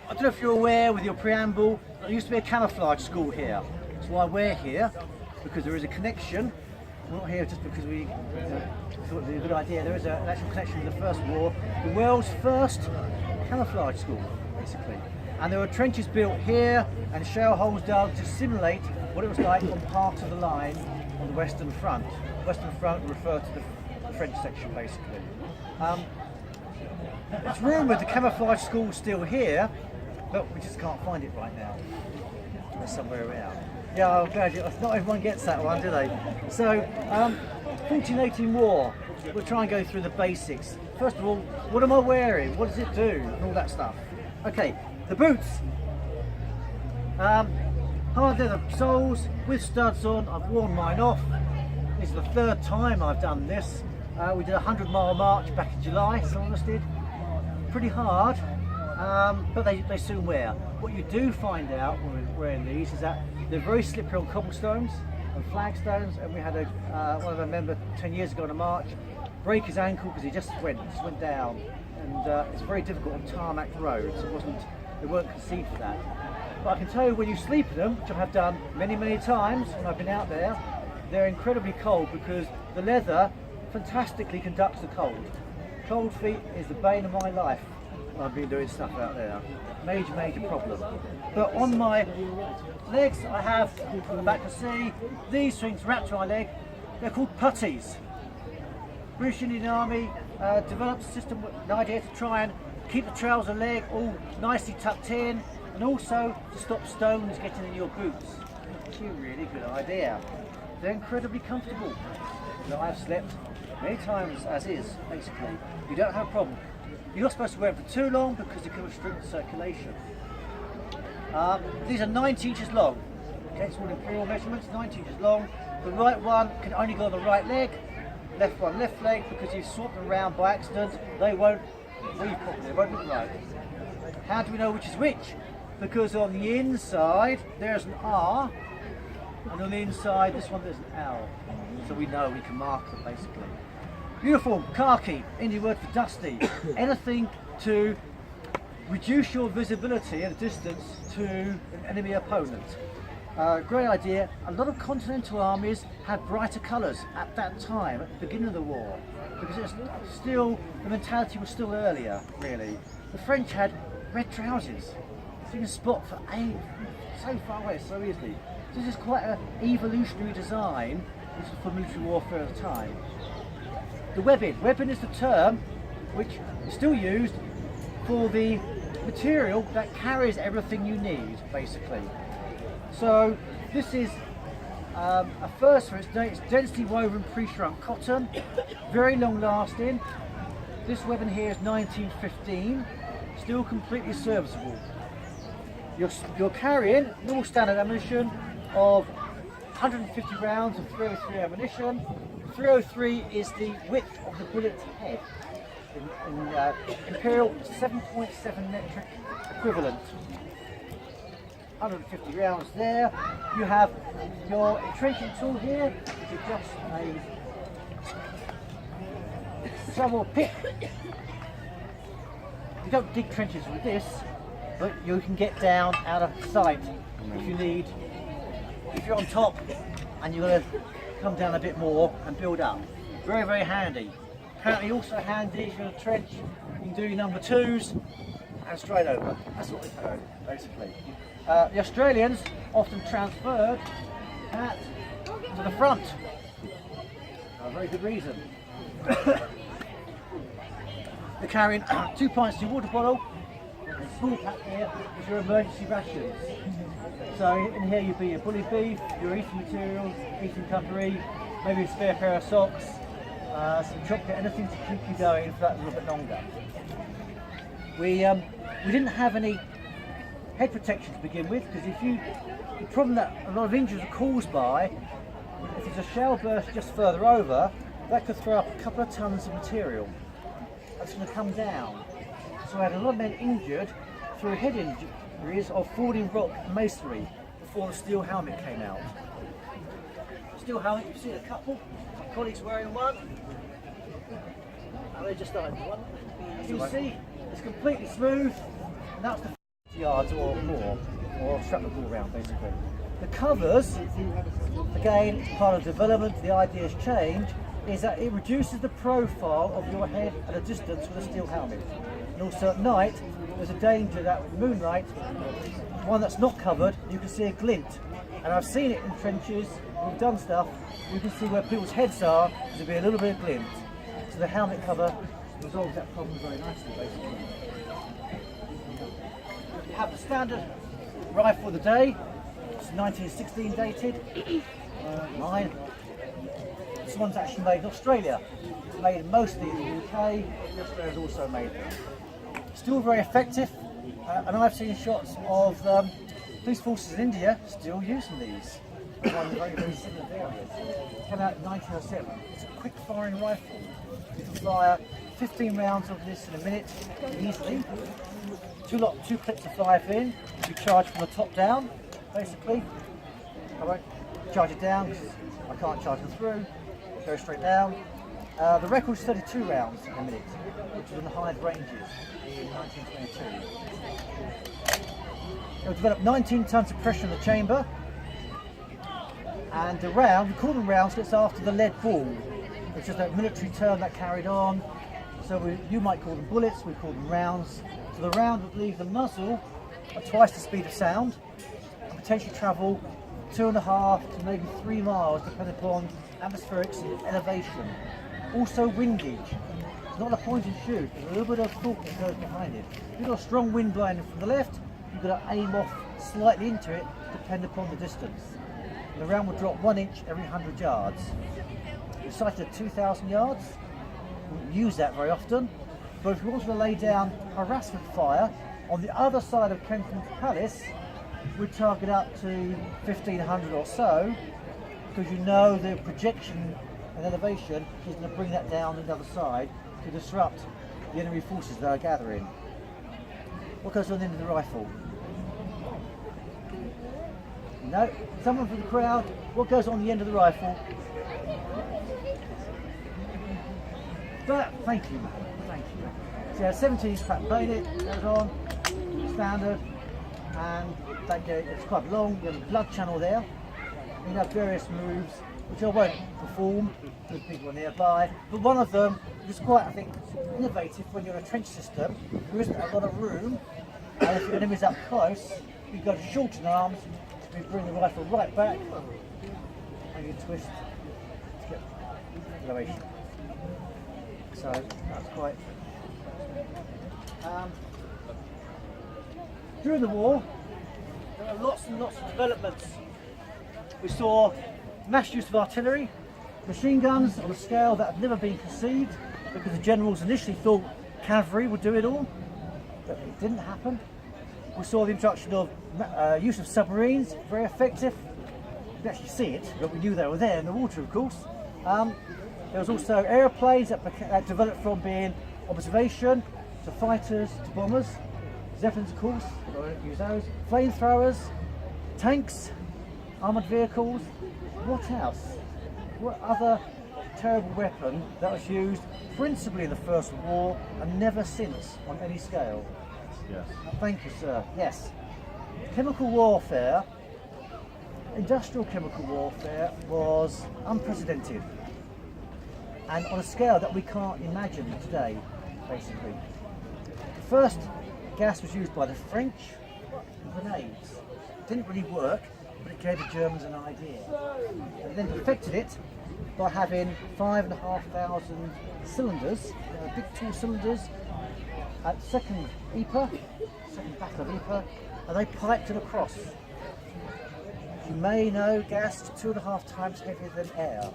I don't know if you're aware with your preamble, there used to be a camouflage school here. That's why we're here, because there is a connection. We're not here just because we thought it would be a good idea. There is an actual connection with the First War. The world's first camouflage school, basically. And there were trenches built here and shell holes dug to simulate what it was like on part of the line on the Western Front. Western Front referred to the French section, basically. It's rumoured the camouflage school's still here, but we just can't find it right now. It's somewhere around. Yeah, I'm glad not everyone gets that one, do they? So, 1418 war. We'll try and go through the basics. First of all, what am I wearing? What does it do? And all that stuff. Okay, the boots. Hard leather soles with studs on. I've worn mine off. This is the third time I've done this. We did a 100-mile march back in July, some of us did. Pretty hard, but they soon wear. What you do find out when we're wearing these is that they're very slippery on cobblestones and flagstones, and we had one of our members 10 years ago on a march break his ankle because he just went down, and it's very difficult on tarmac roads. They weren't conceived for that. But I can tell you, when you sleep in them, which I have done many times when I've been out there, they're incredibly cold because the leather fantastically conducts the cold. Cold feet is the bane of my life when I've been doing stuff out there. Major problem. But on my legs I have, from the back to see, these things wrapped around my leg. They're called puttees. British Indian Army developed a system, an idea to try and keep the trouser leg all nicely tucked in, and also to stop stones getting in your boots. It's a really good idea. They're incredibly comfortable. Now, I've slept many times as is, basically. You don't have a problem. You're not supposed to wear them for too long because it can restrict the circulation. These are 90 inches long. Okay, it's all imperial measurements, 90 inches long. The right one can only go on the right leg, left one left leg, because you've swapped them around by accident, they won't weave properly, they won't look right. How do we know which is which? Because on the inside there's an R, and on the inside this one there's an L. So we know, we can mark them basically. Uniform, khaki, Indian word for dusty. Anything to reduce your visibility at a distance to an enemy opponent. Great idea. A lot of continental armies had brighter colours at that time, at the beginning of the war, because it was still, the mentality was still earlier, really. The French had red trousers, so you can spot for so far away, so easily. So this is quite an evolutionary design for military warfare at the time. The webbing. Webbing is the term which is still used for the material that carries everything you need, basically. So this is a first for its densely woven pre-shrunk cotton, very long lasting. This weapon here is 1915, still completely serviceable. You're carrying normal standard ammunition of 150 rounds of 303 ammunition. 303 is the width of the bullet's head. In Imperial 7.7 metric equivalent. 150 rounds there. You have your entrenching tool here, which is just a shovel pick. You don't dig trenches with this, but you can get down out of sight if you need. If you're on top and you're going to come down a bit more and build up. Very handy. Apparently also handy if you're in a trench, you can do your number twos and straight over. That's what we've heard, basically. The Australians often transferred that to the front. For a very good reason. They're carrying 2 pints in your water bottle, and a small pack here is your emergency rations. So in here you'd be your bully beef, your eating materials, eating cutlery, maybe a spare pair of socks, some chocolate, anything to keep you going for that a little bit longer. We didn't have any head protection to begin with, because the problem that a lot of injuries are caused by, if there's a shell burst just further over, that could throw up a couple of tons of material. That's going to come down. So I had a lot of men injured through head injuries of falling rock and masonry before the steel helmet came out. Steel helmet, you've seen a couple, my colleagues wearing one, and they just started one. As you can see, it's completely smooth, and that's the yards or more, or strap the ball around basically. The covers, again, part of development, the idea has changed, is that it reduces the profile of your head at a distance with a steel helmet. And also at night, there's a danger that with moonlight, one that's not covered, you can see a glint. And I've seen it in trenches, we've done stuff, you can see where people's heads are, there'll be a little bit of glint. So the helmet cover resolves that problem very nicely, basically. You have the standard rifle of the day, it's 1916 dated, mine. This one's actually made in Australia. It's made mostly in the UK, Australia's also made them. Still very effective, and I've seen shots of police forces in India still using these on very, very similar areas. It came out in 1907. It's a quick firing rifle. You can fire 15 rounds of this in a minute easily. Two clips of live in. You charge from the top down, basically. I won't charge it down because I can't charge them through. It goes straight down. The record is 32 rounds in a minute, which is in the highest ranges in 1922. It developed 19 tons of pressure in the chamber, and the round, we call them rounds, gets after the lead ball, which is that military term that carried on. So you might call them bullets, we call them rounds. So the round would leave the muzzle at twice the speed of sound and potentially travel 2.5 to maybe 3 miles, depending upon atmospherics and elevation. Also windage. It's not a point and shoot, there's a little bit of thought that goes behind it. If you've got a strong wind blowing from the left, you've got to aim off slightly into it, depending upon the distance. The round will drop 1 inch every 100 yards. It's sighted at 2,000 yards. We wouldn't use that very often, but if you wanted to lay down harassment fire on the other side of Kensington Palace, we'd target up to 1,500 or so, because you know the projection and elevation is going to bring that down the other side to disrupt the enemy forces that are gathering. What goes on the end of the rifle? No, someone from the crowd, what goes on the end of the rifle? But, thank you, man, thank you. So yeah, 17-inch pattern bayonet goes on, standard, and it's quite long, you have a blood channel there. You have various moves, which I won't perform because people are nearby, but one of them is quite, I think, innovative when you're in a trench system. There isn't a lot of room, and if your enemy's up close, you go to shorten arms, you bring the rifle right back, and you twist to get elevation. So that's quite. During the war, there were lots and lots of developments. We saw mass use of artillery, machine guns on a scale that had never been conceived, because the generals initially thought cavalry would do it all, but it didn't happen. We saw the introduction of use of submarines, very effective. You could actually see it, but we knew they were there in the water, of course. There was also aeroplanes that developed from being observation to fighters to bombers. Zeppelins, of course, I don't use those. Flamethrowers, tanks, armoured vehicles. What else? What other terrible weapon that was used principally in the First World War and never since on any scale? Yes. Thank you, sir. Yes. Chemical warfare, industrial chemical warfare, was unprecedented and on a scale that we can't imagine today, basically. The first gas was used by the French, grenades. It didn't really work, but it gave the Germans an idea. They then perfected it by having 5,500 cylinders, big tall cylinders, at second battle of Ypres, and they piped it across. You may know gas is 2.5 times heavier than air.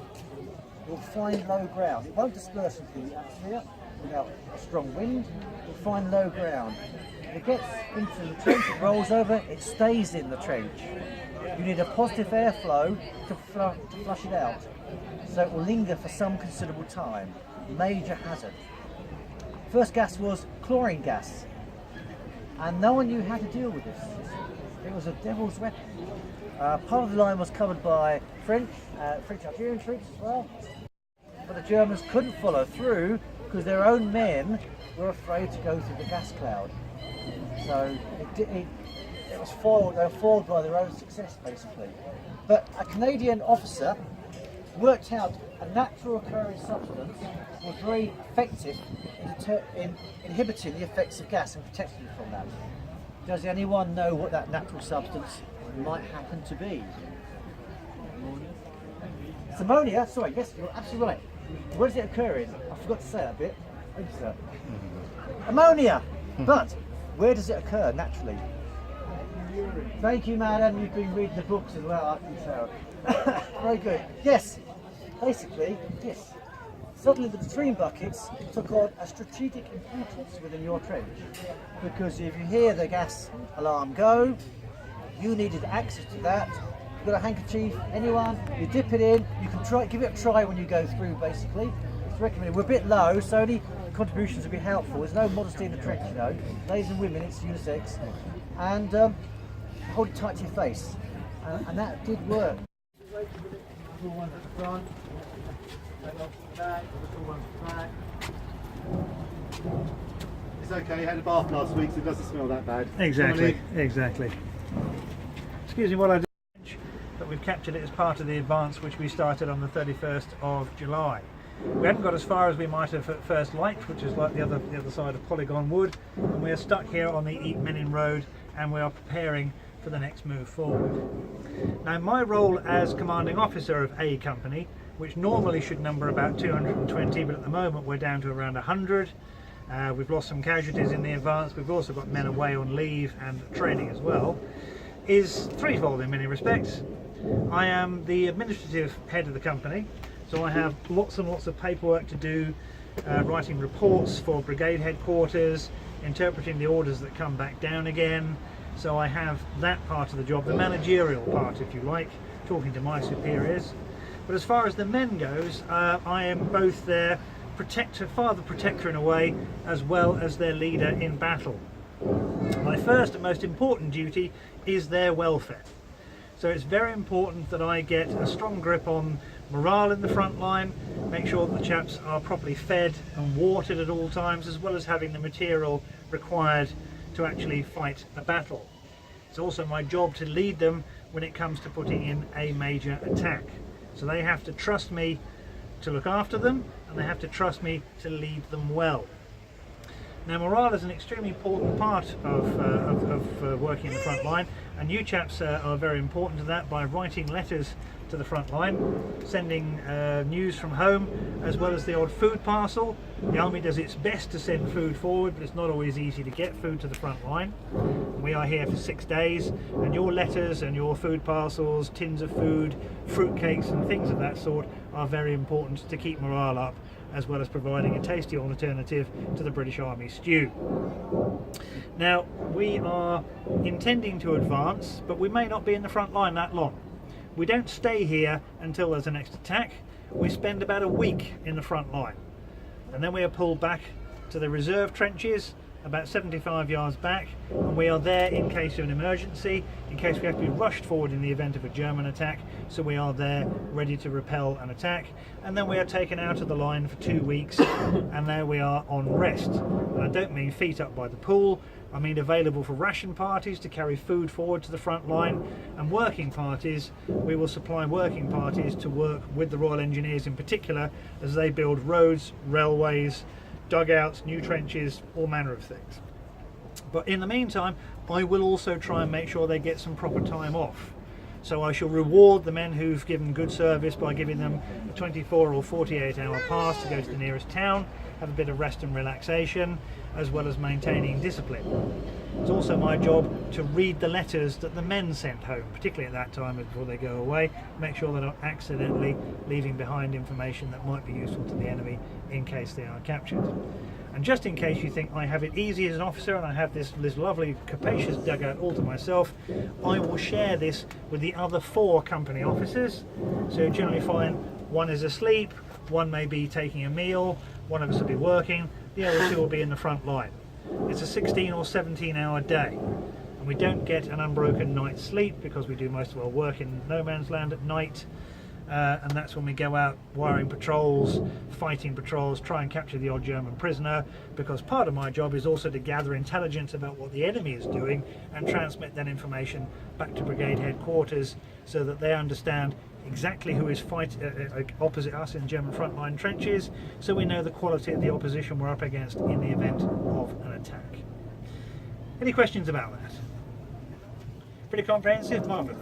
You'll find low ground. It won't disperse into the atmosphere without a strong wind. You'll find low ground. If it gets into the trench, it rolls over, it stays in the trench. You need a positive airflow to flush it out, so it will linger for some considerable time. Major hazard. First gas was chlorine gas, and no one knew how to deal with this. It was a devil's weapon. Part of the line was covered by French Algerian troops as well, but the Germans couldn't follow through because their own men were afraid to go through the gas cloud. So it was foiled. They were foiled by their own success, basically. But a Canadian officer worked out a natural occurring substance was very effective in inhibiting the effects of gas and protecting you from that. Does anyone know what that natural substance might happen to be? It's ammonia. Sorry, yes, you're absolutely right. Where does it occur in? I forgot to say that bit. Thank you, sir. Ammonia. But where does it occur naturally? Thank you, madam. You've been reading the books as well, I can tell. Very good. Yes. Basically, yes. Suddenly the stream buckets took on a strategic importance within your trench, because if you hear the gas alarm go, you needed access to that. You've got a handkerchief, anyone, you dip it in, you can try, give it a try when you go through, basically. It's recommended. We're a bit low, so any contributions would be helpful. There's no modesty in the trench, you know. Ladies and women, it's unisex. And hold it tight to your face. And that did work. One at the front, back, back. It's okay, I had a bath last week, so it doesn't smell that bad. Exactly, exactly. Excuse me while I do, but we've captured it as part of the advance which we started on the 31st of July. We haven't got as far as we might have at first liked, which is like the other side of Polygon Wood, and we are stuck here on the Eat Menin Road, and we are preparing for the next move forward. Now, my role as commanding officer of a company, which normally should number about 220, but at the moment we're down to around 100. We've lost some casualties in the advance. We've also got men away on leave and training as well, is threefold in many respects. I am the administrative head of the company, so I have lots and lots of paperwork to do, writing reports for brigade headquarters, interpreting the orders that come back down again. So I have that part of the job, the managerial part, if you like, talking to my superiors. But as far as the men goes, I am both their protector, father protector in a way, as well as their leader in battle. My first and most important duty is their welfare. So it's very important that I get a strong grip on morale in the front line, make sure that the chaps are properly fed and watered at all times, as well as having the material required to actually fight a battle. It's also my job to lead them when it comes to putting in a major attack. So they have to trust me to look after them, and they have to trust me to lead them well. Now, morale is an extremely important part of working in the front line, and you chaps are very important to that by writing letters to the front line, sending news from home, as well as the odd food parcel. The army does its best to send food forward, but it's not always easy to get food to the front line. We are here for 6 days, and your letters and your food parcels, tins of food, fruitcakes and things of that sort are very important to keep morale up, as well as providing a tasty alternative to the British Army stew. Now, we are intending to advance, but we may not be in the front line that long. We don't stay here until there's a next attack. We spend about a week in the front line, and then we are pulled back to the reserve trenches about 75 yards back, and we are there in case of an emergency, in case we have to be rushed forward in the event of a German attack. So we are there ready to repel an attack, and then we are taken out of the line for 2 weeks, and there we are on rest. And I don't mean feet up by the pool, I mean available for ration parties to carry food forward to the front line, and working parties. We will supply working parties to work with the Royal Engineers in particular as they build roads, railways, dugouts, new trenches, all manner of things. But in the meantime, I will also try and make sure they get some proper time off. So I shall reward the men who've given good service by giving them a 24 or 48 hour pass to go to the nearest town, have a bit of rest and relaxation, as well as maintaining discipline. It's also my job to read the letters that the men sent home, particularly at that time before they go away, make sure they're not accidentally leaving behind information that might be useful to the enemy in case they are captured. And just in case you think I have it easy as an officer and I have this lovely capacious dugout all to myself, I will share this with the other 4 company officers. So you generally find one is asleep, one may be taking a meal, one of us will be working, the other 2 will be in the front line. It's a 16 or 17 hour day, and we don't get an unbroken night's sleep because we do most of our work in no man's land at night. and that's when we go out wiring patrols, fighting patrols, try and capture the odd German prisoner, because part of my job is also to gather intelligence about what the enemy is doing and transmit that information back to brigade headquarters so that they understand exactly who is opposite us in German frontline trenches, so we know the quality of the opposition we're up against in the event of an attack. Any questions about that? Pretty comprehensive, marvellous.